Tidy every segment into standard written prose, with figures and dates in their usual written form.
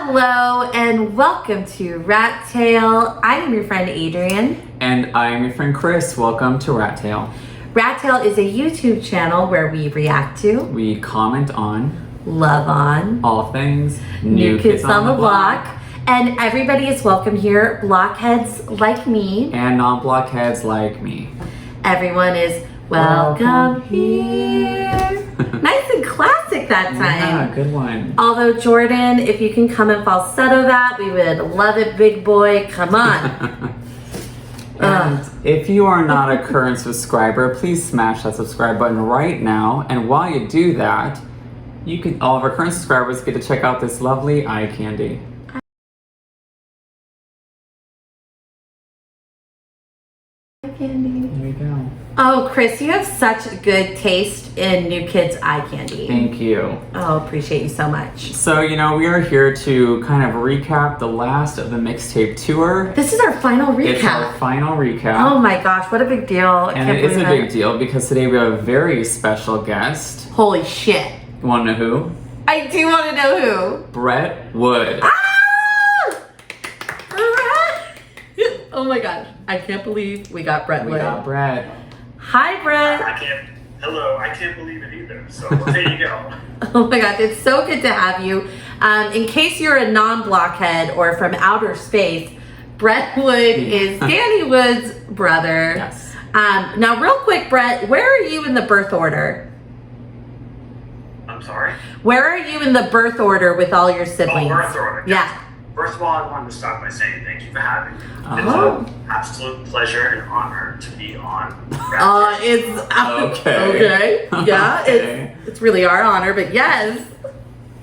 Hello and welcome to Rat Tail. I am your friend Adrian. And I am your friend Chris. Welcome to Rat Tail. Rat Tail is a YouTube channel where we react to, We comment on, love on, all things New Kids on the Block. And everybody is welcome here, blockheads like me. And non-blockheads like me. Everyone is welcome here. Nice and classic that time. Yeah, good one. Although, Jordan, if you can come and falsetto that, we would love it, big boy. Come on. And if you are not a current subscriber, please smash that subscribe button right now. And while you do that, all of our current subscribers get to check out this lovely eye candy. Candy. There you go. Oh, Chris, you have such good taste in New Kids eye candy. Thank you. Oh, appreciate you so much. So, we are here to kind of recap the last of the Mixtape tour. This is our final recap. It's our final recap. Oh my gosh, what a big deal. And it is a big deal because today we have a very special guest. Holy shit. You want to know who? I do want to know who. Brett Wood. Ah! Oh my gosh, I can't believe we got Brett Wood. We got Brett. Hi, Brett. I can't believe it either. So there you go. Oh my gosh, it's so good to have you. In case you're a non-blockhead or from outer space, Brett Wood is Danny Wood's brother. Yes. Now, real quick, Brett, where are you in the birth order? I'm sorry? Where are you in the birth order with all your siblings? Oh, birth order. Yeah. First of all, I wanted to start by saying thank you for having me. Oh. It's an absolute pleasure and honor to be on. It's Okay. okay. Yeah, Okay. it's really our honor, but yes.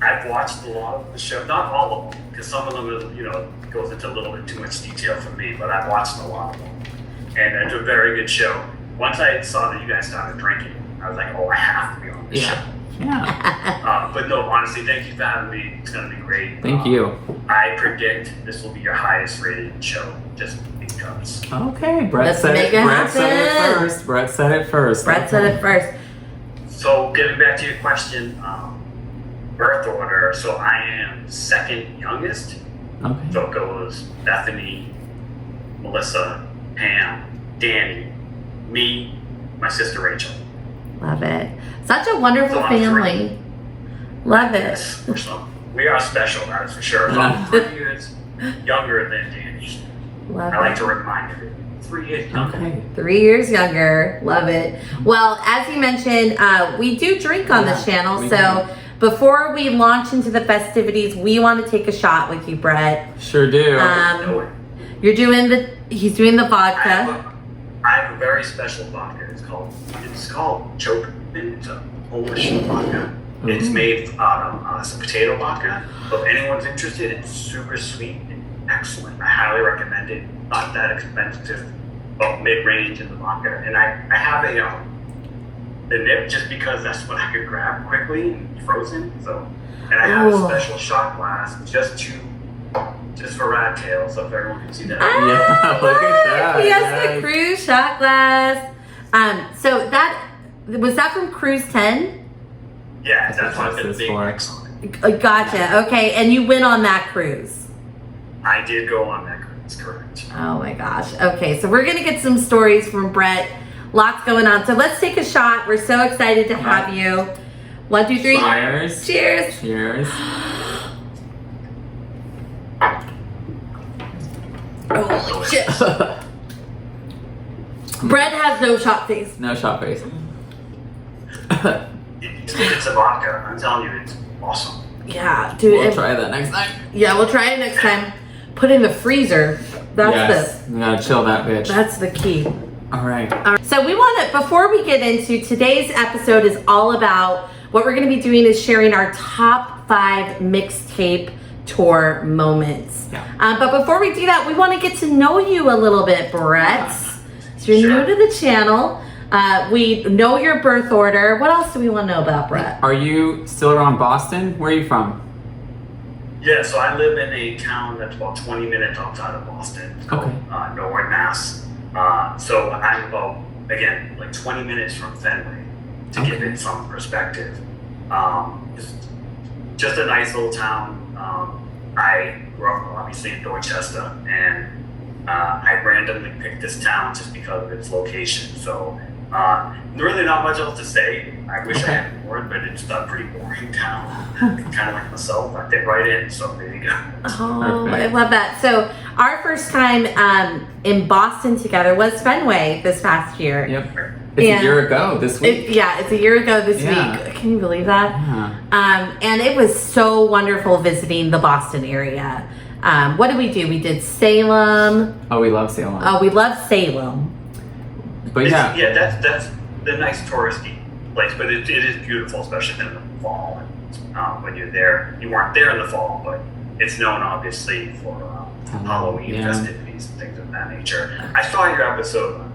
I've watched a lot of the show, not all of them, because some of them, goes into a little bit too much detail for me, but I've watched a lot of them. And it's a very good show. Once I saw that you guys started drinking, I was like, oh, I have to be on this show. Yeah. But no, honestly, thank you for having me. It's going to be great. Thank you. I predict this will be your highest rated show, just because. Okay, Brett Let's said make it. it Brett said it happen. first. Brett said it first. Brett said it first. So, getting back to your question, birth order. So, I am second youngest. Okay. So, it goes Bethany, Melissa, Pam, Danny, me, my sister Rachel. Love it. Such a wonderful So I'm family. Love it. Yes, we are special, that is for sure. I'm 3 years younger than Danny. Love I like it. to remind everyone. 3 years younger. Okay. 3 years younger. Love it. Well, as you mentioned, we do drink on this channel. we So before we launch into the festivities, we want to take a shot with you, Brett. Sure do. He's doing the vodka. I have a very special vodka. It's called Choke. It's a Polish vodka. It's made out of some potato vodka. So if anyone's interested, it's super sweet and excellent. I highly recommend it. Not that expensive, but mid-range in the vodka. And I have the nip just because that's what I could grab quickly and frozen. And I have a special shot glass just for Rat Tail, so if everyone can see that. Yeah, look at that. He has Yes. the Cruise shot glass. So was that from Cruise 10? Yeah, that's what what the it's big for. X on it. Gotcha. Okay, and you went on that cruise. I did go on that cruise, correct. Oh my gosh. Okay, so we're gonna get some stories from Brett. Lots going on. So let's take a shot. We're so excited to have you. 1, 2, 3. Cheers. Cheers. Cheers. Holy shit. Brett has no shot face. No shot face. It's a vodka. I'm telling you, it's awesome. Yeah, dude. We'll try that next time. Yeah, we'll try it next time. Put it in the freezer. Yes. We gotta chill that bitch. That's the key. All right. All right. So before we get into today's episode is all about what we're going to be doing is sharing our top 5 mixtape tour moments. Yeah. But before we do that, we want to get to know you a little bit, Brett. So you're new to the channel. We know your birth order. What else do we want to know about Brett? Are you still around Boston? Where are you from? Yeah, so I live in a town that's about 20 minutes outside of Boston. It's called Norwood, Mass. So I'm about, again, like 20 minutes from Fenway, to give it some perspective. Just a nice little town. I grew up obviously in Dorchester, and I randomly picked this town just because of its location. So really not much else to say. I wish I had more, but it's a pretty boring town. Kind of like myself. I fit right in, so there you go. Oh, I love that. So our first time in Boston together was Fenway this past year. Yep. It's a year ago this week. It's a year ago this week. Can you believe that? Yeah. And it was so wonderful visiting the Boston area. What did we do? We did Salem. Oh, we love Salem. Oh, we love Salem. But that's the nice touristy place, but it is beautiful, especially in the fall. When you're there, you weren't there in the fall, but it's known obviously for Halloween festivities and things of that nature. I saw your episode on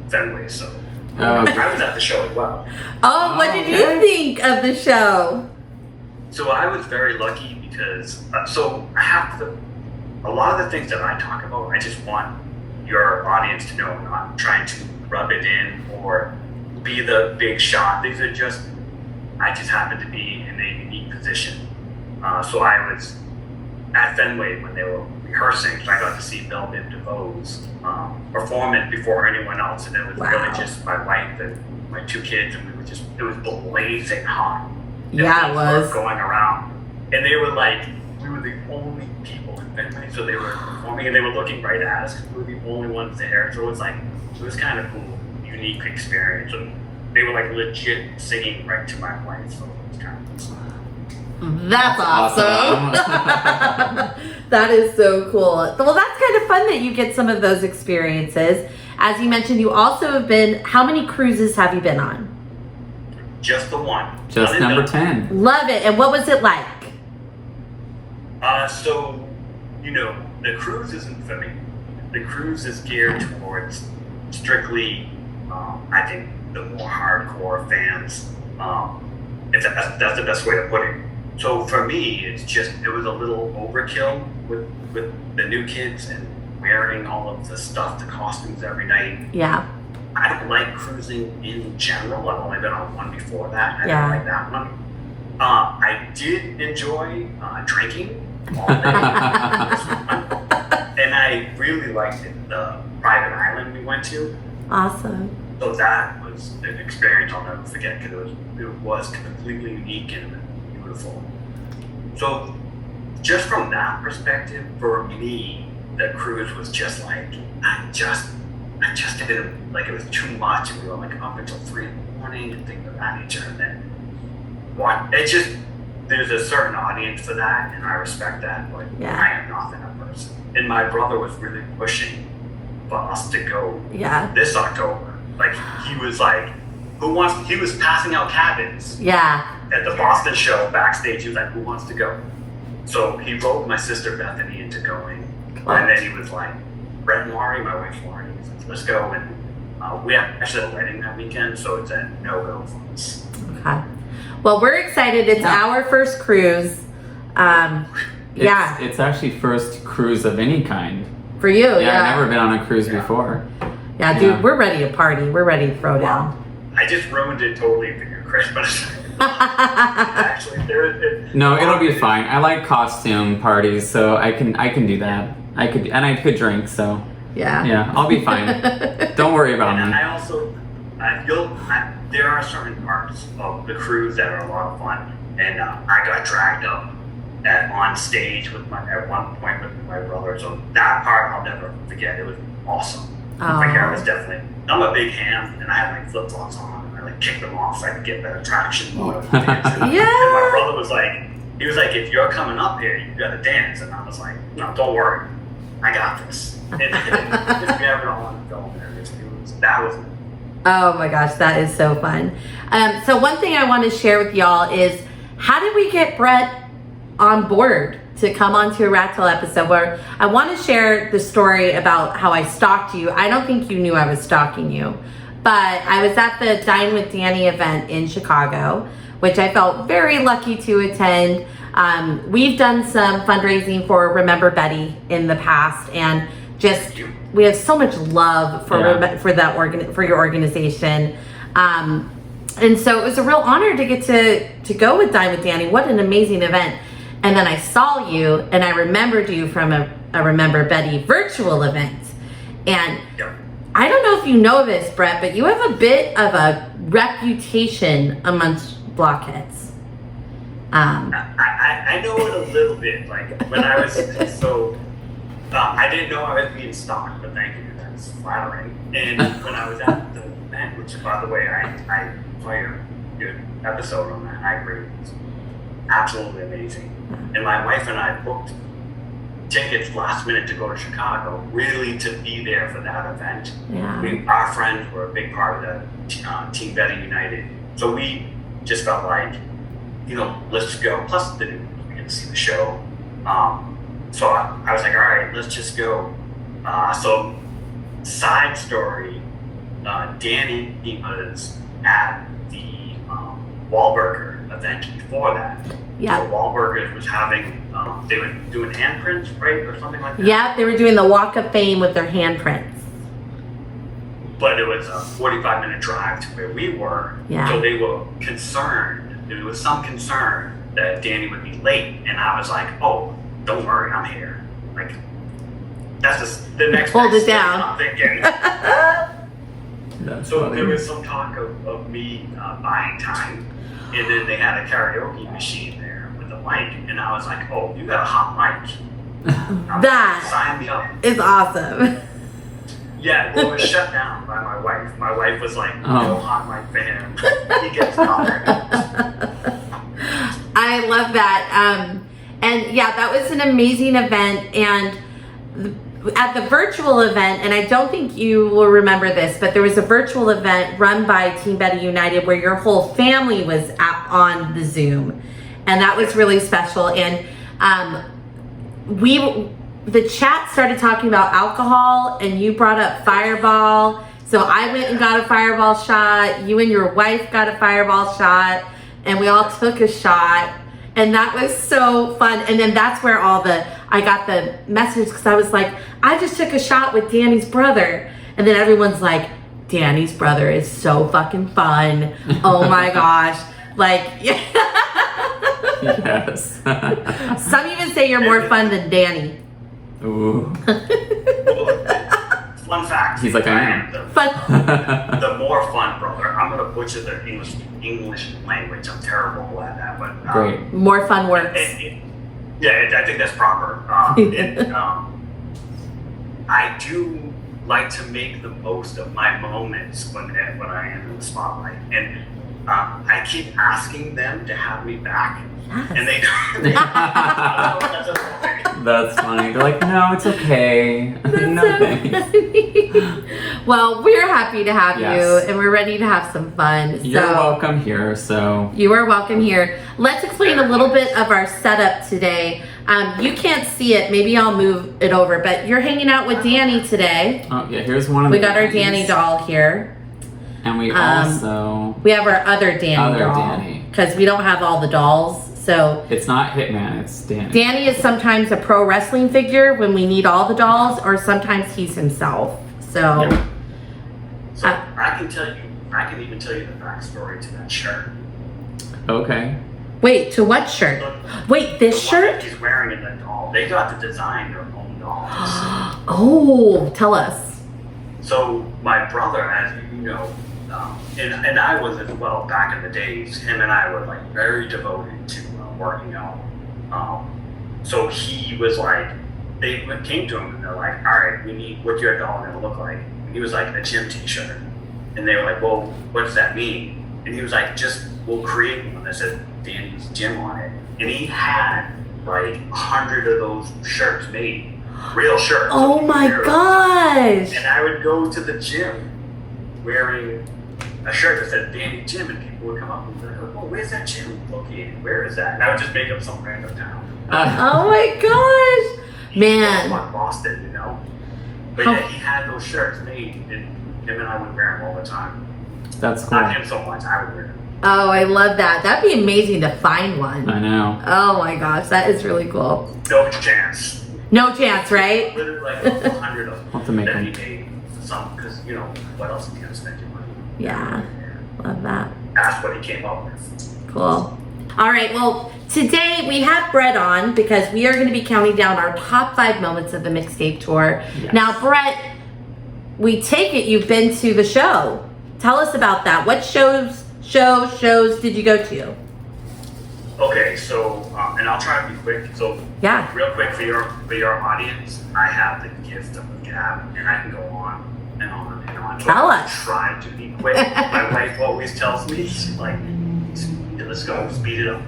Fenway, so I was at the show as well. Oh, what did you think of the show? So I was very lucky because I have a lot of the things that I talk about, I just want your audience to know I'm not trying to rub it in or be the big shot. These are just, I just happen to be in a unique position. So I was at Fenway when they were rehearsing, so I got to see Belle Biv DeVoe's perform it before anyone else, and it was really just my wife and my 2 kids, and it was blazing hot. Yeah, it was. Going around, and they were like, we were the only people in Fenway, so they were performing and they were looking right at us because we were the only ones there. So it was kind of cool, unique experience, and they were like legit singing right to my wife, so it was kind of cool. That's awesome. That is so cool. Well, that's kind of fun that you get some of those experiences. As you mentioned, you also have been, how many cruises have you been on? Just the one. Just number 10. Love it. And what was it like? So, the cruise isn't for me. The cruise is geared towards strictly, I think, the more hardcore fans. If that's the best way to put it. So for me, it was a little overkill with the new kids and wearing all of the stuff, the costumes every night. Yeah. I don't like cruising in general. I've only been on one before that. I don't like that one. I did enjoy drinking all day. And I really liked it, the private island we went to. Awesome. So that was an experience I'll never forget because it was completely unique and beautiful. So just from that perspective, for me, the cruise was just like, I just didn't, like, it was too much, and we were like up until 3 in the morning and things of that nature. And then there's a certain audience for that, and I respect that, but I am not that person. And my brother was really pushing for us to go this October. Like, he was like, he was passing out cabins at the Boston show backstage. He was like, who wants to go? So he roped my sister Bethany into going. And then he was like, Brett and Laurie, my wife Laurie, he's like, let's go. And we actually had a wedding that weekend, so it's a no-go for us. Okay. Well, we're excited. It's our first cruise. It's actually first cruise of any kind. For you, I've never been on a cruise before. Yeah, dude, we're ready to party. We're ready to throw down. I just ruined it totally for your Christmas. Actually, no, it'll be fine. I like costume parties, so I can do that. I could drink, so yeah, I'll be fine. Don't worry about me. And I also, there are certain parts of the cruise that are a lot of fun, and I got dragged up on stage at one point with my brother, so that part I'll never forget. It was awesome. My hair was I'm a big ham, and I had like flip flops on, and I like kicked them off so I could get better traction. And my brother was like, if you're coming up here, you gotta dance. And I was like, no, don't worry, I got this. And we have it all on film. That was it. Oh my gosh, that is so fun. So one thing I want to share with y'all is, how did we get Brett on board to come onto a Rat Tail episode? Where I want to share the story about how I stalked you. I don't think you knew I was stalking you, but I was at the Dine with Danny event in Chicago, which I felt very lucky to attend. We've done some fundraising for Remember Betty in the past, and we have so much love for your organization. And so it was a real honor to get to go with Dine with Danny. What an amazing event. And then I saw you, and I remembered you from a Remember Betty virtual event. And Yep. I don't know if you know this, Brett, but you have a bit of a reputation amongst blockheads. I know it a little bit. Like when I was I didn't know I was being stalked, but thank you. That's flattering. And when I was at the event, which by the way, I saw your good episode on that. I agree. It's absolutely amazing. And my wife and I booked tickets last minute to go to Chicago, really to be there for that event. Yeah. Our friends were a big part of the Team Betty United. So we just felt like, let's just go. Plus, we get to see the show. So I was like, all right, let's just go. So, side story, Danny was at the Wahlburger event before that. Yeah. So Wahlburgers was having, they were doing handprints, right, or something like that? Yeah, they were doing the Walk of Fame with their handprints. But it was a 45-minute drive to where we were. Yeah. So they were concerned. There was some concern that Danny would be late. And I was like, oh, don't worry, I'm here. Like, that's just the next Hold it thing down. I'm thinking. That's So funny. there was some talk of me buying time. And then they had a karaoke machine there with a mic. And I was like, oh, you got a hot mic. That Sign me up. is awesome. Yeah, well, it was shut down by my wife. My wife was like, no hot mic for him. He gets covered. I love that. And yeah, that was an amazing event. And at the virtual event, and I don't think you will remember this, but there was a virtual event run by Team Betty United where your whole family was on the Zoom. And that was really special. And the chat started talking about alcohol, and you brought up Fireball. So I went and got a Fireball shot. You and your wife got a Fireball shot, and we all took a shot. And that was so fun. And then that's where I got the message, because I was like, I just took a shot with Danny's brother. And then everyone's like, Danny's brother is so fucking fun. Oh my gosh. Like, Yes. some even say you're more fun than Danny. Ooh. Fun fact. He's like, I am. The more fun brother. I'm going to butcher the English language. I'm terrible at that. But Great. More fun works. I think that's proper. I do like to make the most of my moments when I am in the spotlight. And I keep asking them to have me back. Yes. And they don't. I don't know if that's okay. That's funny. They're like, no, it's okay. No So thanks. funny. Well, we're happy to have Yes. you, and we're ready to have some fun. You're So welcome here, so. you are welcome here. Let's explain a little bit of our setup today. You can't see it. Maybe I'll move it over, but you're hanging out with Danny today. Oh, yeah, here's one of We the got our Dannys. Danny doll here. And we also. We have our other Danny Other doll. Danny. Because we don't have all the dolls. So It's not Hitman, it's Danny. Danny is sometimes a pro wrestling figure when we need all the dolls, or sometimes he's himself. So Yep. So I can even tell you the backstory to that shirt. Okay. wait, to what shirt? Wait, this The one that shirt? he's wearing in the doll. They got to design their own dolls. Oh, tell us. So my brother, as you know, and I was as well back in the days. Him and I were like very devoted to working out. So he was like, they came to him and they're like, all right, what's your doll gonna look like? And he was like, a gym t-shirt. And they were like, well, what does that mean? And he was like, we'll create one that said Danny's Gym on it. And he had like 100 of those shirts made, real shirts. Oh my gosh. And I would go to the gym wearing a shirt that said Danny Gym, and people would come up and be like, oh, where's that gym located? Where is that? And I would just make up some random town. Oh my gosh. Man. Like Boston, you know? But yeah, he had those shirts made, and him and I would wear them all the time. That's cool. Not him so much, I would wear them. Oh, I love that. That'd be amazing to find one. I know. Oh my gosh, that is really cool. No chance. No chance, right? Literally like 100 of I'll have them to make that them. he made some, because, you know, what else are you going to spend your money on? Yeah, love that. That's what he came up with. Cool. All right, well, today we have Brett on because we are going to be counting down our top 5 moments of the Mixtape tour. Yes. Now, Brett, we take it you've been to the show. Tell us about that. What shows did you go to? Okay, so and I'll try to be quick. So Yeah. real quick for your audience, I have the gift of the gab, and I can go on and on and on. So Tell I us. try to be quick. My wife always tells me, she's like, let's go, speed it up.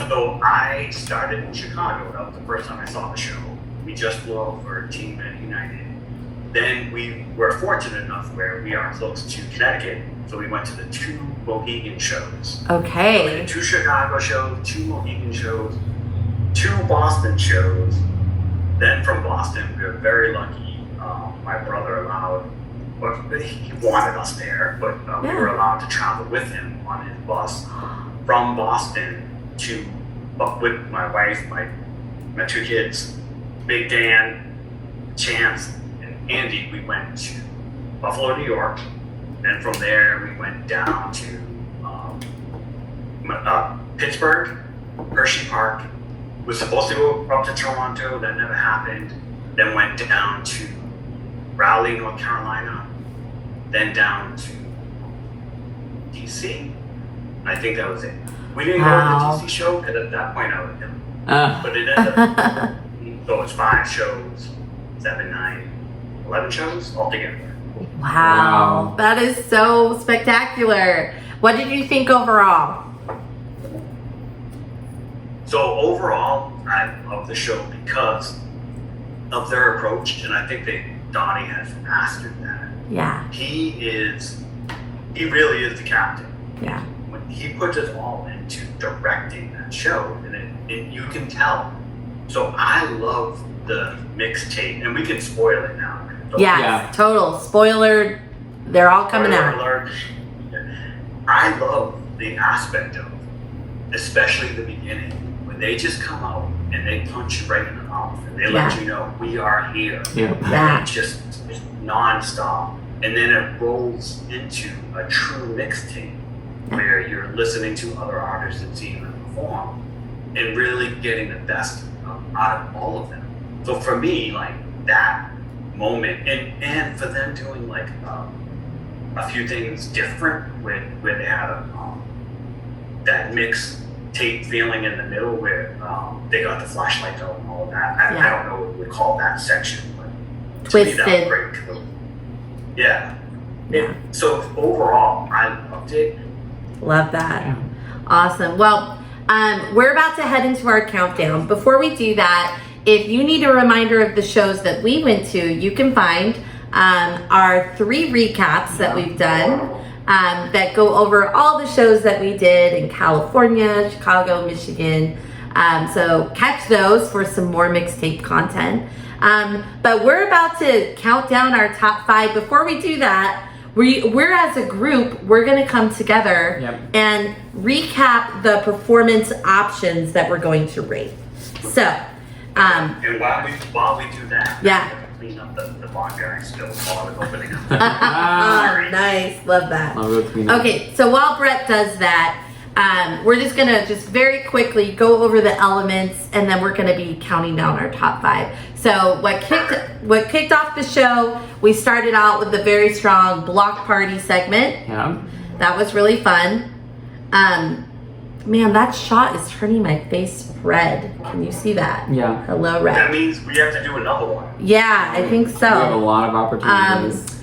So I started in Chicago. That was the first time I saw the show. We just flew over Team United. Then we were fortunate enough where we are close to Connecticut, so we went to the 2 Mohegan shows. So we Okay. did 2 Chicago shows, 2 Mohegan shows, 2 Boston shows. Then from Boston, we were very lucky. My brother allowed, well, he wanted us there, but we were allowed to travel with him on his bus from Boston to, with my wife, my 2 kids, Big Dan, Chance, and Andy. We went to Buffalo, New York. And from there, we went down to Pittsburgh, Hershey Park. Was supposed to go up to Toronto, that never happened. Then went down to Raleigh, North Carolina. Then down to DC. I think that was it. We didn't go to the DC show because at that point I was done. But it ended up, so it's 5 shows, 7, 9, 11 shows altogether. Wow. That is so spectacular. What did you think overall? So overall, I love the show because of their approach, and I think that Donnie has mastered that. Yeah. He really is the captain. Yeah. When he puts us all into directing that show, and you can tell. So I love the Mixtape, and we can spoil it now. So Yes, total. Spoiler, they're all coming spoiler out. alert. I love the aspect of, especially the beginning, when they just come out and they punch you right in the mouth and they let you know we are here. Yeah. Yeah. It's just non-stop. And then it rolls into a true mixtape where you're listening to other artists and seeing them perform and really getting the best out of all of them. So for me, like that moment, and for them doing like a few things different where they had that mix tape feeling in the middle where they got the flashlights out and all of that. I don't know what we would call that section, but to me that was great. Yeah. So overall, I loved it. Love that. Yeah. Awesome. Well, we're about to head into our countdown. Before we do that, if you need a reminder of the shows that we went to, you can find our 3 recaps that we've done that go over all the shows that we did in California, Chicago, Michigan. So catch those for some more Mixtape content. But we're about to count down our top 5. Before we do that, we're as a group, we're going to come together and recap the performance options that we're going to rate. So, and while we do that, I'm gonna clean up the vodka I spilled while I was opening up. oh, nice. Love that. Okay, so while Brett does that, we're just gonna very quickly go over the elements, and then we're gonna be counting down our top 5. So what kicked off the show? We started out with a very strong block party segment. Yeah. That was really fun. Man, that shot is turning my face red. Can you see that? Yeah. Hello, red. That means we have to do another one. Yeah, I think so. We have a lot of opportunities.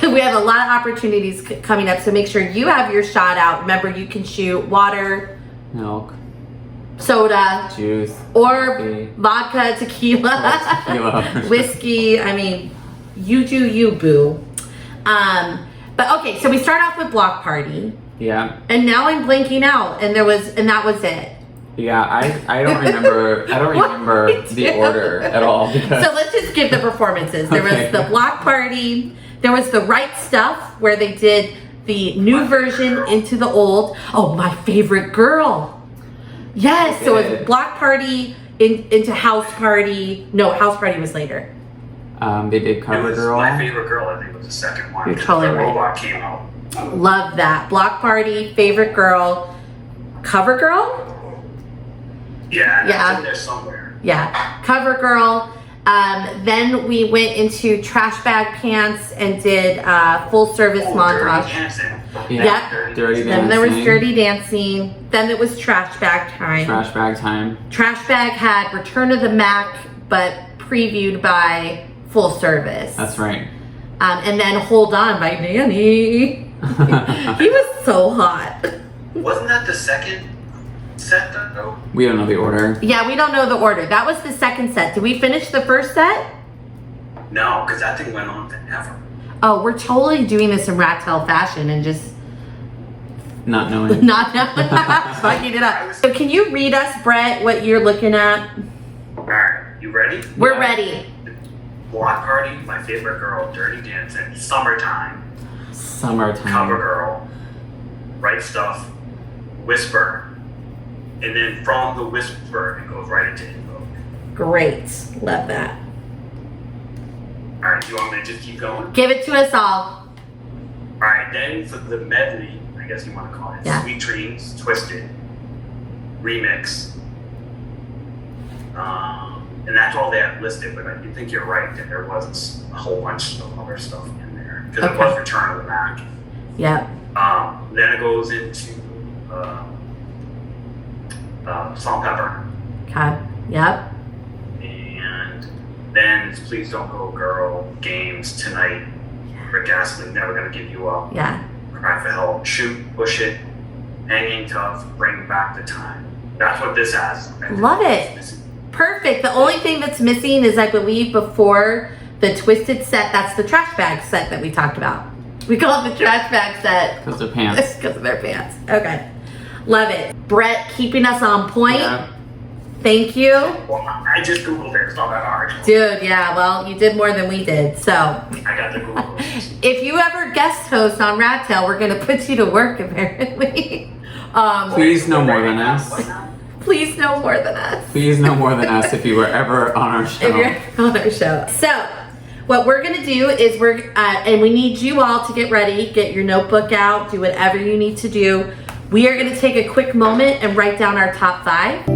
We have a lot of opportunities coming up, so make sure you have your shot out. Remember, you can shoot water, Milk, soda, juice, or coffee, vodka, tequila, tequila. whiskey. I mean, you do you, boo. But okay, so we start off with block party, Yeah. and now I'm blanking out, and that was it. Yeah, I don't remember. I don't remember the order at all because. So let's just give the performances. There Okay. was the block party. There was the right stuff where they did the new version into the old. Oh, my favorite girl. Yes, so it was block party into house party. No, house party was later. They did Cover It was Girl. my favorite girl, I think, was the second one. You're totally the right. robot came out. Love that. Block party, favorite girl. CoverGirl? Yeah, Yeah. that's in there somewhere. Yeah, CoverGirl. Then we went into Trash Bag Pants and did full service montage. Dirty Dancing. Yeah. Yep. Dirty Then there was Dancing. Dirty Dancing. Then it was Trash Bag Time. Trash bag time. Trash Bag had Return of the Mac, but previewed by Full Service. That's right. And then Hold On by Danny. He was so hot. Wasn't that the second set though? We don't know the order. Yeah, we don't know the order. That was the second set. Did we finish the first set? No, because that thing went on forever. Oh, we're totally doing this in rat tail fashion and just Not knowing. not fucking it up. So can you read us, Brett, what you're looking at? Alright, you ready? We're Yeah. ready. Block Party, My Favorite Girl, Dirty Dancing, Summertime, Summertime. CoverGirl, Right Stuff, Whisper, and then from the Whisper it goes right into Invoke. Great. Love that. Alright, you want me to just keep going? Give it to us all. Alright, then for the medley, I guess you want to call it, Yeah. Sweet Dreams, Twisted, Remix, and that's all they have listed, but I do think you're right that there was a whole bunch of other stuff in there, because it Okay. was Return of the Mac. Yep. Then it goes into Salt and Pepper, Okay. Yep. and then it's Please Don't Go Girl, Games, Tonight, Rick Astley, Never Gonna Give You Up, Yeah. Cry for Help, Shoot, Push It, Hanging Tough, Bring Back the Time. That's what this has. Love it. Perfect. The only thing that's missing is, I believe, before the Twisted set, that's the trash bag set that we talked about. We call it the trash bag set Because they're pants. because of their pants. Okay. Love it. Brett keeping us on point. Yeah. Thank you. Well, I just Googled it. It's not that hard. Dude, yeah, well, you did more than we did. So I got the Google. if you ever guest host on Rat Tail, we're going to put you to work, apparently. Please no more than us. Please know more than us. Please no more than us if you were ever on our show. If you're on our show. So, what we're gonna do is and we need you all to get ready, get your notebook out, do whatever you need to do. We are gonna take a quick moment and write down our top 5.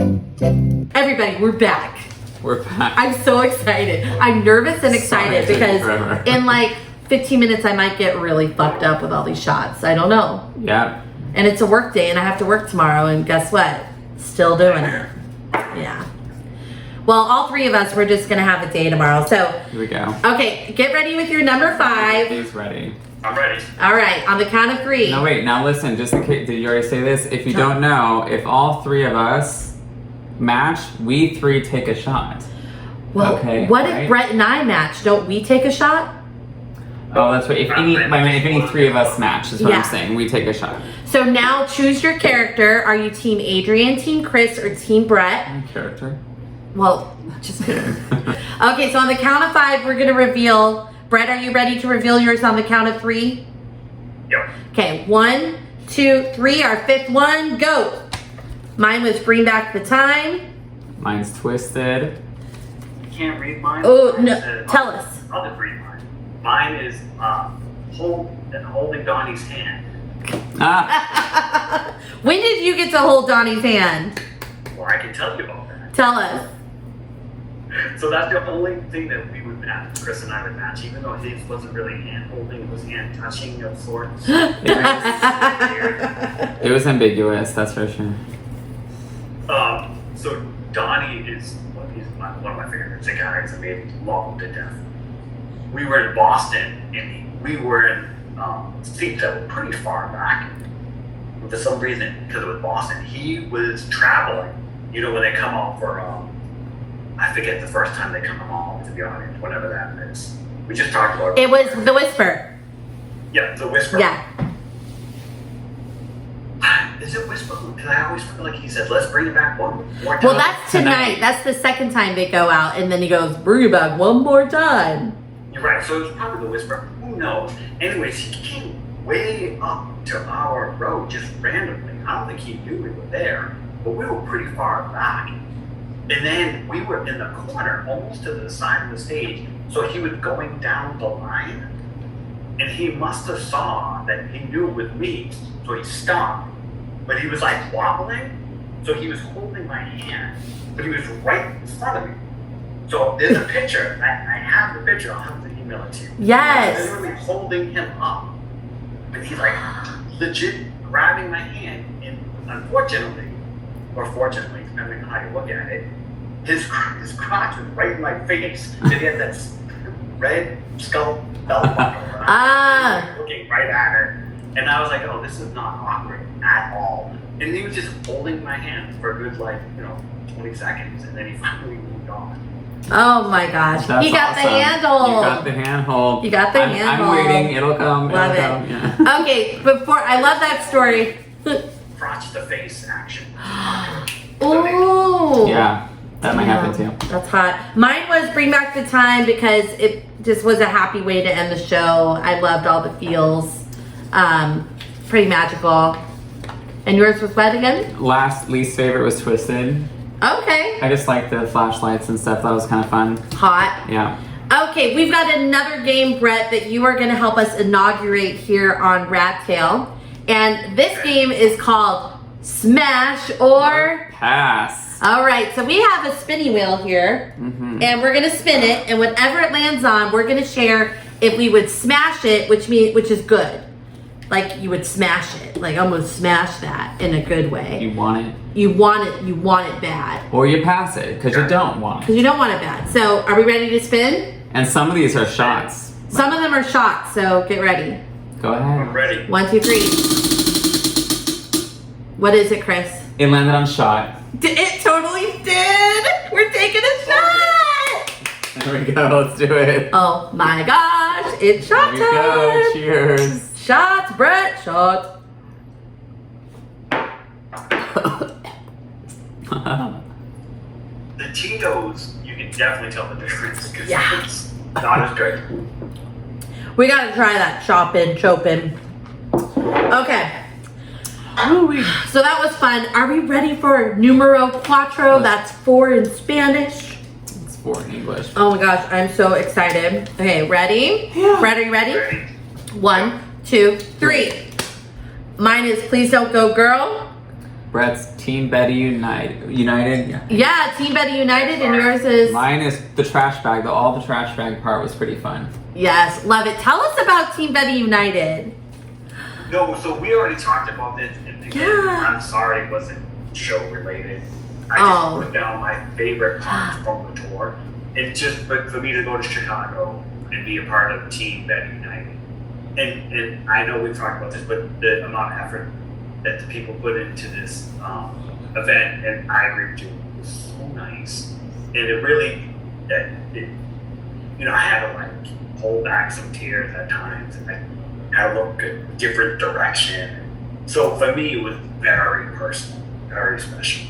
Everybody, we're back. We're back. I'm so excited. I'm nervous and excited Sorry, it took because forever. in like 15 minutes I might get really fucked up with all these shots. I don't know. Yeah. And it's a work day and I have to work tomorrow, and guess what? Still doing it. Yeah. Well, all 3 of us, we're just gonna have a day tomorrow. So, Here we go. okay, get ready with your number 5. He's ready. I'm ready. All right, on the count of 3. No, wait. Now listen. Just in case, did you already say this? If you don't know, if all 3 of us match, we 3 take a shot. Well, Okay, what if right. Brett and I match? Don't we take a shot? Oh, that's right. If any 3 of us match, is what Yeah. I'm saying. We take a shot. So now choose your character. Are you Team Adrian, Team Chris, or Team Brett? Character. Well, just kidding. Okay, so on the count of 5, we're gonna reveal. Brett, are you ready to reveal yours on the count of 3? Yep. Okay, 1, 2, 3. Our 5th one, go. Mine was Bring Back the Time. Mine's Twisted. You can't read mine? Oh, Mine no, said- tell us. I'll just read mine. Mine is holding Donnie's hand. Ah. When did you get to hold Donnie's hand? Or I can tell you about that. Tell us. So that's the only thing that we would match. Chris and I would match, even though his wasn't really hand holding, it was hand touching of sorts. It was ambiguous. That's for sure. So Donnie is one of my favorites. The guys, I mean, love him to death. We were in Boston, and we were in seats that were pretty far back. But for some reason, because it was Boston, he was traveling. You know, when they come out for, I forget the first time they come out to the audience, whatever that is. We just talked about It was The Whisper. Yeah, the Whisper. Yeah. Is it Whisper? Because I always feel like he said, let's bring it back one more time. Well, that's tonight. That's the second time they go out, and then he goes, bring it back one more time. You're right, so it's probably the Whisper. Who knows? Anyways, he came way up to our road just randomly. I don't think he knew we were there. but we were pretty far back. And then we were in the corner, almost to the side of the stage. So he was going down the line, and he must have saw that he knew it was me, so he stopped. But he was like wobbling, so he was holding my hand, but he was right in front of me. So there's a picture. I have the picture. I'll have to email it to you. Yes. I'm literally holding him up, and he's like legit grabbing my hand. And unfortunately, or fortunately, depending on how you look at it, his crotch was right in my face. And he had that red skull belt buckle looking right at it. And I was like, oh, this is not awkward at all. And he was just holding my hand for a good 20 seconds, and then he finally moved on. Oh my gosh. That's He got awesome. the handle. You got the handhold. You got the handhold. I'm waiting. It'll come. Love It'll it. come. Yeah. Okay, I love that story. Crotch to face action. Ooh. Yeah, that might happen too. That's hot. Mine was Bring Back the Time because it just was a happy way to end the show. I loved all the feels. Pretty magical. And yours was what again? Least favorite was Twisted. Okay. I just like the flashlights and stuff. That was kind of fun. Hot. Yeah. Okay, we've got another game, Brett, that you are going to help us inaugurate here on Rat Tail. And this game is called Smash or Pass. All right, so we have a spinning wheel here, and we're gonna spin it, and whatever it lands on, we're gonna share if we would smash it, which is good. Like you would smash it, like I'm gonna smash that in a good way. You want it. You want it bad. Or you pass it because you don't want Because it. you don't want it bad. So are we ready to spin? And some of these are shots. Some of them are shots, so get ready. Go I'm ahead. ready. 1, 2, 3. What is it, Chris? It landed on shot. It totally did! We're taking a shot! There we go. Let's do it. Oh my gosh, it's shot There we go. time! Cheers. Shots, Brett, shots. The Tito's, you can definitely tell the difference because Yeah. it's not as good. We gotta try that chopping. Okay. So that was fun. Are we ready for numero cuatro? That's 4 in Spanish. It's 4 in English. Oh my gosh, I'm so excited. Okay, ready? Yeah. Brett, are you ready? Ready? 1, 2, 3. Mine is Please Don't Go Girl. Brett's Team Betty United. Yeah, Team Betty United, and yours is... Mine is the trash bag. All the trash bag part was pretty fun. Yes, love it. Tell us about Team Betty United. No, so we already talked about this, and again, Yeah. I'm sorry it wasn't show related. I Oh. just put down my favorite parts from the tour. It's just for me to go to Chicago and be a part of Team Betty United. And I know we've talked about this, but the amount of effort that the people put into this event, and I agree with you, it was so nice. And it really, I had to hold back some tears at times, and I had to look a different direction. So for me, it was very personal, very special.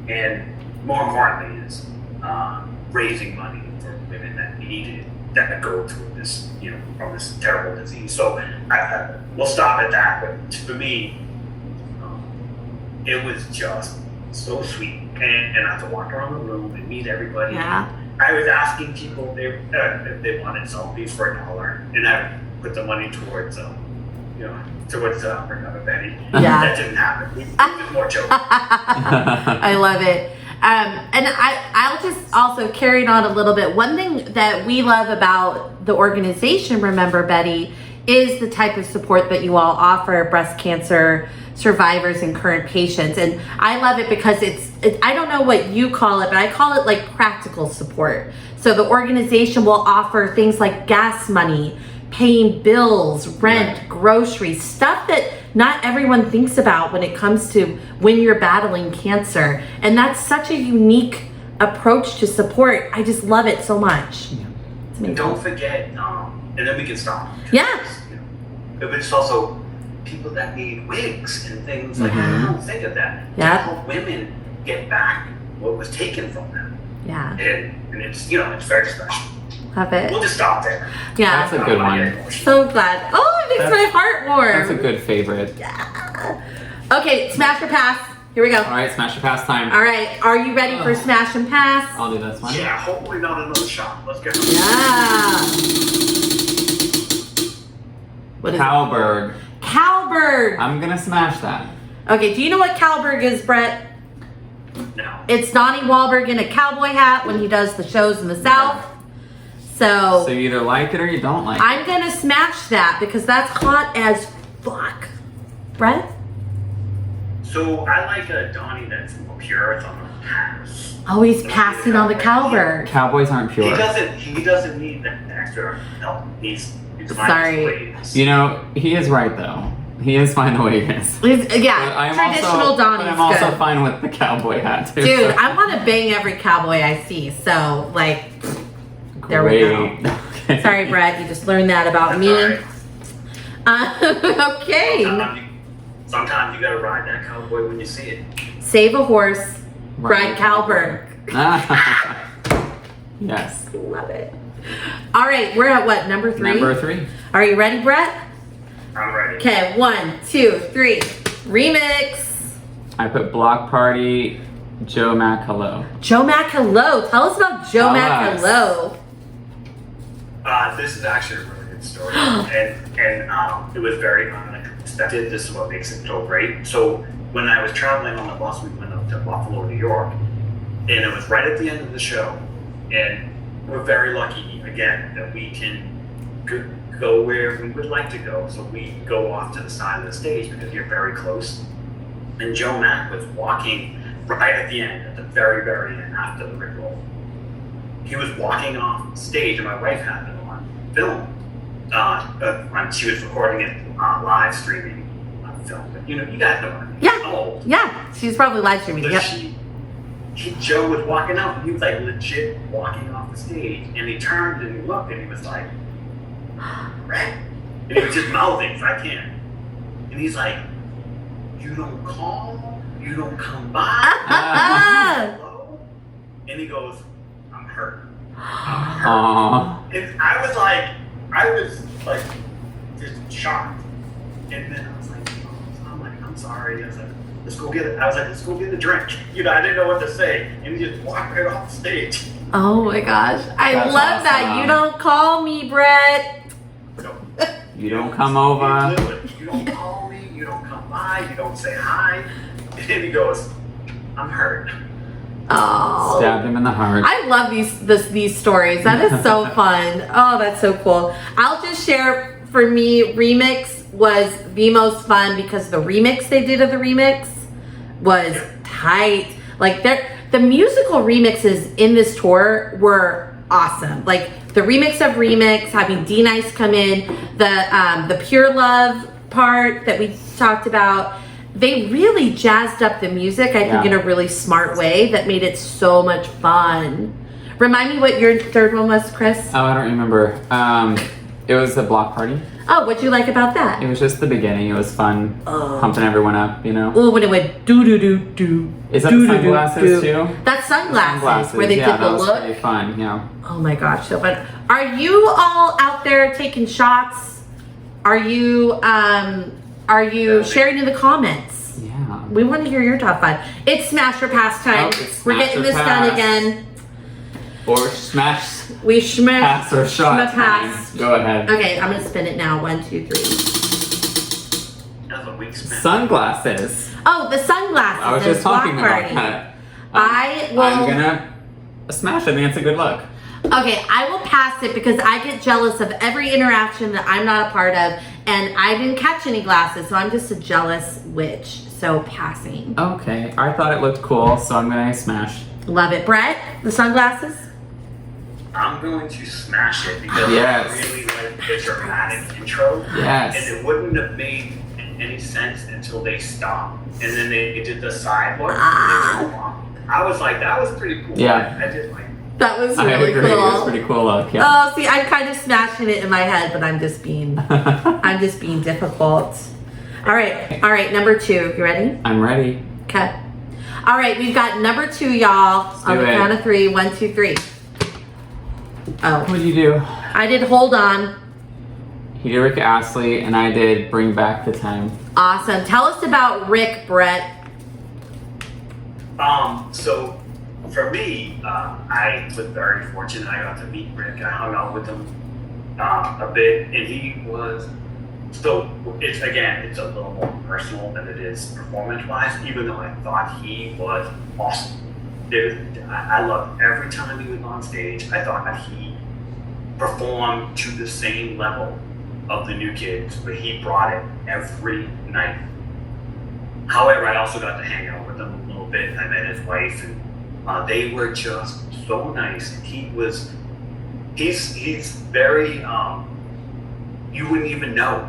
And more importantly is raising money for women that needed, that go through this, from this terrible disease. So we'll stop at that. But for me, it was just so sweet. And I had to walk around the room and meet everybody. Yeah. I was asking people if they wanted selfies for $1, and I would put the money towards Bring Up a Betty. Yeah. That didn't happen. It was more joking. I love it. And I'll just also carry it on a little bit. One thing that we love about the organization, Remember Betty, is the type of support that you all offer breast cancer survivors and current patients. And I love it because I don't know what you call it, but I call it like practical support. So the organization will offer things like gas money, paying bills, rent, groceries, stuff that not everyone thinks about when it comes to when you're battling cancer. And that's such a unique approach to support. I just love it so much. It's And amazing. don't forget, and then we can stop. Yeah. But it's also people that need wigs and things like that. I don't think of that. Yeah. To help women get back what was taken from them. Yeah, And it's, it's very special. love it. We'll just stop there. Yeah, That's a good one. so glad. Oh, it makes my heart warm. That's a good favorite. Yeah. Okay, smash or pass? Here we go. All right, smash or pass time. All right, are you ready for smash and pass? I'll do this one. Yeah, hopefully not another shot. Let's go. Yeah. What is Cowberg. it? Cowberg. I'm gonna smash that. Okay, do you know what Cowberg is, Brett? No. It's Donnie Wahlberg in a cowboy hat when he does the shows in the South. So you either like it or you don't like it. I'm gonna smash that because that's hot as fuck. Brett? So I like a Donnie that's more pure. It's on the pass. Oh, he's passing on the Cowberg. Cowboys aren't He pure. doesn't need that extra help. He's Sorry. You know, he is right though. He is fine the way he is. Yeah, traditional Donnie's But I'm also good. fine with the cowboy hat too. Dude, I want to bang every cowboy I see. So, like, there we go. Okay. Sorry, Brett, you just learned that about me. Right. Okay. Sometimes you gotta ride that cowboy when you see it. Save a horse, ride Cowberg. Yes. Love it. All right, we're at what, number 3? Number 3. Are you ready, Brett? I'm ready. Okay, 1, 2, 3. Remix. I put Block Party, Joe Mac Hello. Joe Mac Hello. Tell us about Joe Tell Mac us. Hello. This is actually a really good story, and it was very unexpected. This is what makes it so great. So when I was traveling on the bus, we went up to Buffalo, New York, and it was right at the end of the show. And we're very lucky again that we can go where we would like to go. So we go off to the side of the stage because you're very close. And Joe Mack was walking right at the end, at the very, very end, after the Rick roll. He was walking off stage, and my wife had it on film. She was recording it live streaming on film. But you guys know what I mean. Yeah. Oh. Yeah, she's probably live streaming. But Yep. Joe was walking out, and he was like legit walking off the stage, and he turned and he looked, and he was like, "Right," and he was just mouthing, "I can't," and he's like, "You don't call, you don't come by, hello?" And he goes, "I'm hurt." Aww. And I was like, just shocked, and then I was like, I'm sorry. I was like, let's go get it. I was like, let's go get a drink. I didn't know what to say. And he just walked right off the stage. Oh my gosh. I That's love that. awesome. You don't call me, Brett. So, You don't come over. you don't call me, you don't come by, you don't say hi. And he goes, I'm hurt. Oh. Stabbed him in the heart. I love these stories. That is so fun. Oh, that's so cool. I'll just share, for me, Remix was the most fun because the remix they did of the remix was tight. Like, the musical remixes in this tour were awesome. Like, the remix of Remix, having D-Nice come in, the Pure Love part that we talked about, they really jazzed up the music, I think, in a really smart way that made it so much fun. Remind me what your third one was, Chris? Oh, I don't remember. It was a Block Party. Oh, what'd you like about that? It was just the beginning. It was fun, pumping everyone up, Oh, when it went do-do-do-do. Is that the sunglasses too? That's sunglasses, where they did the that was look. pretty fun, yeah. Oh my gosh, so fun. Are you all out there taking shots? Are you sharing in the comments? Yeah. We want to hear your top 5. It's smash or pass time. Oh, it's We're smash getting or this pass. done again. Or smash, We smash pass, or shot. pass. Go ahead. Okay, I'm gonna spin it now. 1, 2, 3. That was a weak spin. Sunglasses. Oh, the sunglasses. I was and just talking Block about Party. that. I will. I'm gonna smash it. I think it's a good look. Okay, I will pass it because I get jealous of every interaction that I'm not a part of, and I didn't catch any glasses, so I'm just a jealous witch. So passing. Okay, I thought it looked cool, so I'm gonna smash. Love it. Brett, the sunglasses? I'm going to smash it because Yes. I really like the dramatic intro. Yes. And it wouldn't have made any sense until they stopped. And then they did the side look. I was like, that was pretty cool. Yeah. I did like That was I really agree. It was a cool. pretty cool look. Yeah. Oh, see, I'm kind of smashing it in my head, but I'm just being difficult. All right, number 2. You ready? I'm ready. Okay. All right, we've got number 2, y'all. On the do it. count of 3. 1, 2, 3. Oh, What'd you do? I did Hold On. He did Rick Astley, and I did Bring Back the Time. Awesome. Tell us about Rick, Brett. So for me, I was very fortunate. I got to meet Rick. I hung out with him a bit, and he was. So it's a little more personal than it is performance-wise. Even though I thought he was awesome, I loved every time he was on stage. I thought that he performed to the same level of the new kids, but he brought it every night. However, I also got to hang out with him a little bit. I met his wife, and they were just so nice. He's very, you wouldn't even know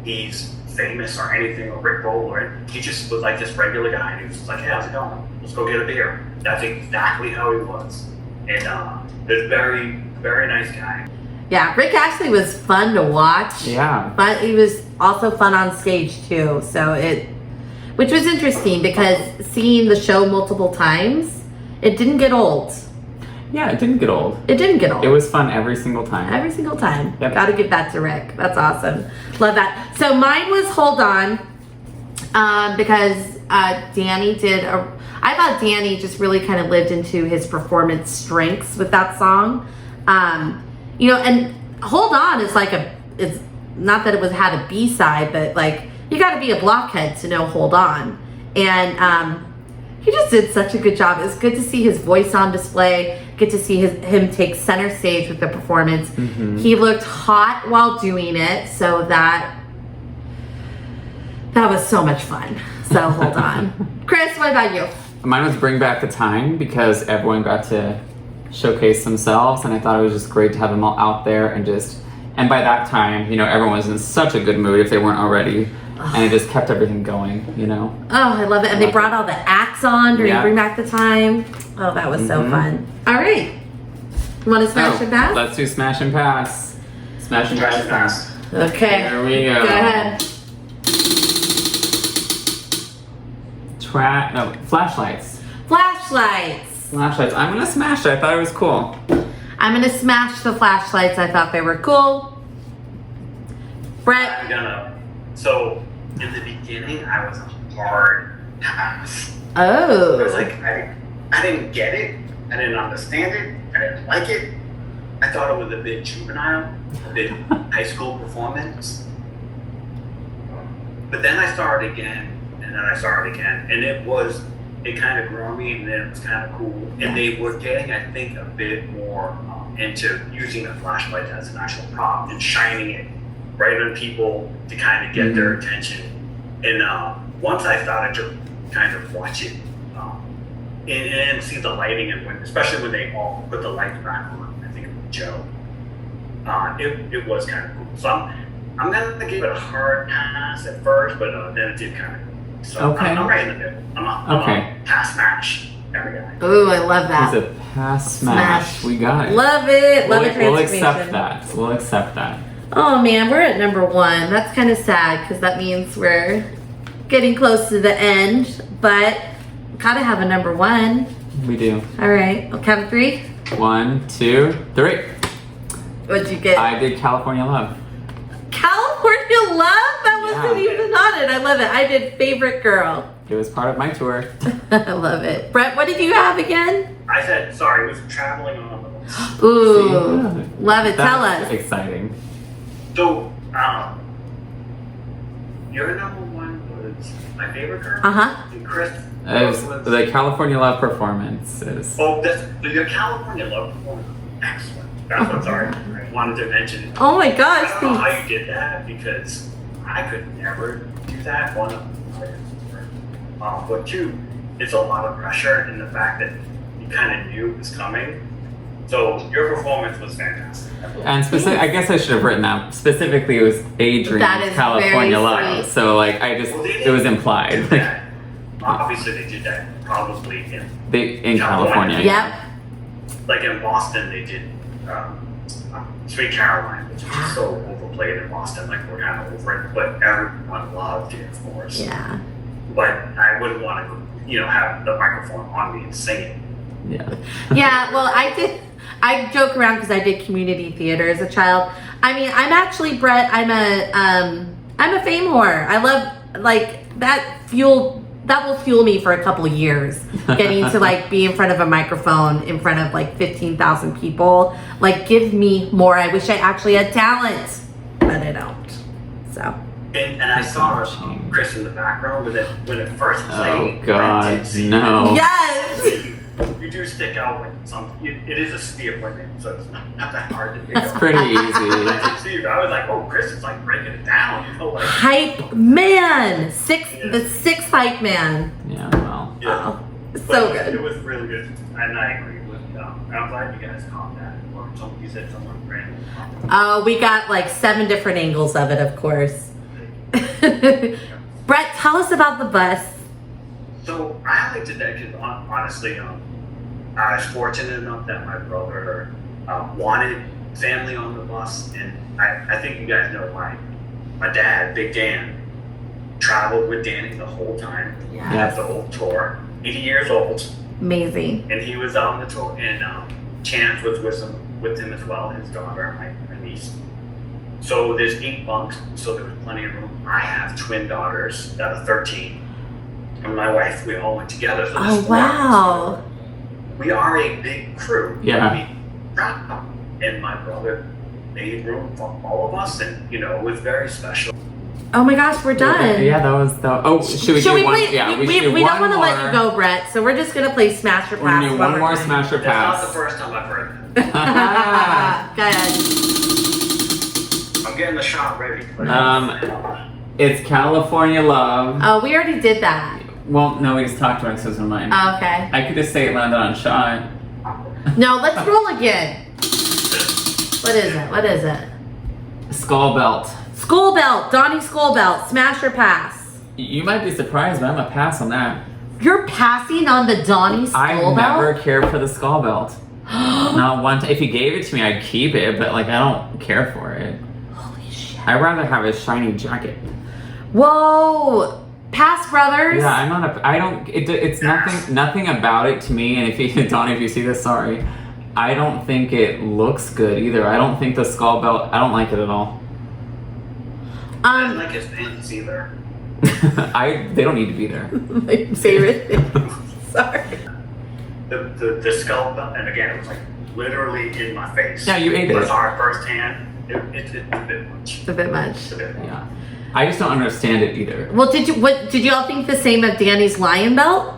he's famous or anything, or Rick Roll, or he just was like this regular guy. And he was just like, hey, how's it going? Let's go get a beer. That's exactly how he was. And he's very, very nice guy. Yeah, Rick Astley was fun to watch. Yeah. But he was also fun on stage too. Which was interesting because seeing the show multiple times, it didn't get old. Yeah, it didn't get old. It didn't get old. It was fun every single time. Every single time. Yep. Got to give that to Rick. That's awesome. Love that. So mine was Hold On because Danny I thought Danny just really kind of lived into his performance strengths with that song. And Hold On is it's not that it had a B-side, but like you got to be a blockhead to know Hold On. And he just did such a good job. It was good to see his voice on display, get to see him take center stage with the performance. Mm-hmm. He looked hot while doing it, so that was so much fun. So Hold On. Chris, what about you? Mine was Bring Back the Time because everyone got to showcase themselves, and I thought it was just great to have them all out there and by that time, everyone was in such a good mood if they weren't already. And it just kept everything going, Oh, I love it. And they brought all the acts on during Bring Back the Time. Oh, that was so fun. All right. You want to smash and pass? Let's do Smash and Pass. Smash and Pass. Okay. There we go. Go ahead. Flashlights. Flashlights. I'm going to smash it. I thought it was cool. I'm going to smash the flashlights. I thought they were cool. Brett. I'm gonna. So in the beginning, I was a hard pass. Oh. I was like, I didn't get it. I didn't understand it. I didn't like it. I thought it was a bit juvenile, a bit high school performance. But then I started again, and then I started again, and it kind of grew on me, and then it was kind of cool. And they were getting, I think, a bit more into using the flashlight as an actual prop and shining it right on people to kind of get their attention. And once I started to kind of watch it and see the lighting, and especially when they all put the lights back on, I think it was Joe, it was kind of cool. So I'm going to give it a hard pass at first, but then it did kind of. So okay. I'm right in the middle. I'm a pass smash every guy. Ooh, I love that. It's a pass smash. We got it. Love it. Love it. We'll accept that. Oh man, we're at number 1. That's kind of sad because that means we're getting close to the end, but gotta have a number 1. We do. All right, I'll count 3. 1, 2, 3. What'd you get? I did California Love. California Love? That wasn't even on it. I love it. I did Favorite Girl. It was part of my tour. I love it. Brett, what did you have again? I said, sorry, it was Traveling on the Bus. Ooh, love it. Tell us. That's exciting. So, your number 1 was My Favorite Girl? And Chris? It was the California Love performances. Your California Love performance was excellent. That's what, sorry. I wanted to mention it. Oh my gosh, I don't know how you did that because I could never do that. One, but 2, it's a lot of pressure in the fact that you kind of knew it was coming. So your performance was fantastic. And I guess I should have written that. Specifically, it was Adrian's That is California very Love. sweet. So it was implied. Obviously, they did that probably in California. Yep. Like in Boston, they did Sweet Caroline, which is so overplayed in Boston. Like we're kind of over it, but everyone loved it, of course. Yeah. But I wouldn't want to, have the microphone on me and sing it. Yeah. Yeah, well, I joke around because I did community theater as a child. I mean, I'm actually, Brett, I'm a fame whore. I love, that fueled that will fuel me for a couple of years. Getting to like be in front of a microphone in front of like 15,000 people. Like, give me more. I wish I actually had talent, but I don't. So. And I saw Chris in the background when it first played. Oh God, no. Yes. You do stick out like something. It is a city of women, so it's not that hard to pick That's up. pretty easy. I was like, oh, Chris is like breaking it down. You know, like Hype man. The sixth hype man. Yeah, well. yeah. Oh, But so good. It was really good, and I agree with. I'm glad you guys caught that. Or you said someone random. Oh, we got like 7 different angles of it, of course. Brett, tell us about the bus. So I liked it that because honestly, I was fortunate enough that my brother wanted family on the bus, and I think you guys know my dad, Big Dan, traveled with Danny the whole time. Yeah. The whole tour. 80 years old, Amazing. and he was on the tour, and Chance was with him as well, his daughter, my niece. So there's 8 bunks, so there was plenty of room. I have twin daughters that are 13. And my wife, we all went together. So Oh, wow. we are a big crew. Yeah. And my brother made room for all of us, and it was very special. Oh my gosh, we're done. Yeah, that was the. Oh, should we do one? play? Yeah, we should do don't one want to more. let you go, Brett. So we're just gonna play Smash or We're gonna Pass. do one more Smash or That's not Pass. the first time I've heard it. Go ahead. I'm getting the shot ready. It's California Love. Oh, we already did that. Well, no, we just talked about it, so it's in mine. Oh, okay. I could just say it landed on shot. No, let's roll again. What is it? What is it? Skull Belt. School belt. Donnie School belt. Smash or pass? You might be surprised, but I'm a pass on that. You're passing on the Donnie School I belt? never cared for the Skull Belt. Not one time. If you gave it to me, I'd keep it, but like I don't care for it. Holy shit. I'd rather have a shiny jacket. Whoa. Pass, brothers. Yeah, I'm not a. I don't. It's nothing about it to me. And if you, Donnie, if you see this, sorry. I don't think it looks good either. I don't think the Skull Belt. I don't like it at all. I didn't like his pants either. They don't need to be there. My favorite thing. Sorry. The skull belt, and again, it was like literally in my face. Yeah, you ate It was it. hard firsthand. It's a bit much. It's a bit much. It's a bit much. Yeah, I just don't understand it either. Well, did you all think the same of Danny's lion belt?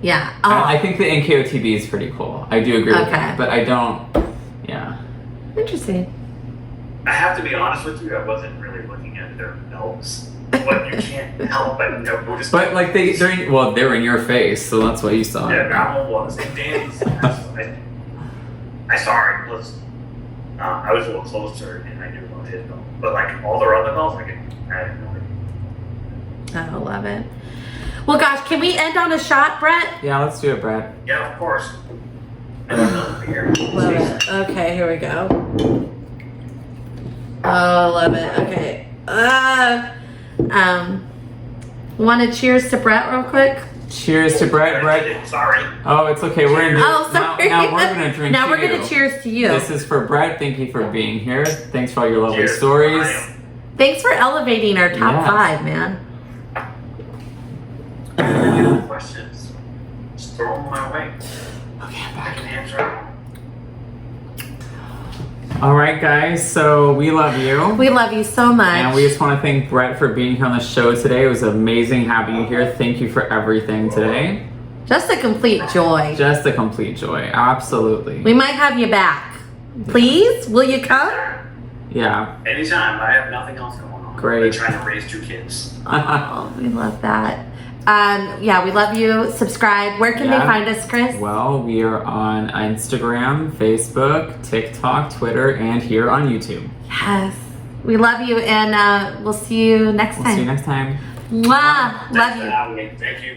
Yeah. Oh. I think the NKOTB is pretty cool. I do agree with Okay. that, but I don't. Yeah. Interesting. I have to be honest with you, I wasn't really looking at their belts, but you can't help but notice. But like they're in your face, so that's why you saw Yeah, it. that one was. And Danny's, I saw it was. I was a little closer, and I knew about his belt. But like all their other belts, I had no idea. I love it. Well, gosh, can we end on a shot, Brett? Yeah, let's do it, Brad. Yeah, of course. I don't know here. Love it. Okay, here we go. Oh, love it. Okay. Want to cheers to Brett real quick? Cheers to Brett. Brett. Sorry. Oh, it's okay. We're gonna do Oh, sorry. Now we're gonna drink. Now to we're gonna you. cheers to you. This is for Brett. Thank you for being here. Thanks for all your lovely Cheers. stories. Thanks for elevating our top Yes. 5, man. Questions? Just throw them my way. Okay, I'm I back. can answer. All right, guys. So we love you. We love you so much. And we just want to thank Brett for being here on the show today. It was amazing having you here. Thank you for everything today. Just a complete joy. Just a complete joy. Absolutely. We might have you back. Please? Will you come? Yeah. Anytime. I have nothing else going on. Great. I'm trying to raise 2 kids. Oh, we love that. Yeah, we love you. Subscribe. Where can they Yeah. find us, Chris? Well, we are on Instagram, Facebook, TikTok, Twitter, and here on YouTube. Yes. We love you, and we'll see you next We'll time. see you next time. Mwah. Love Thanks you. for having me. Thank you.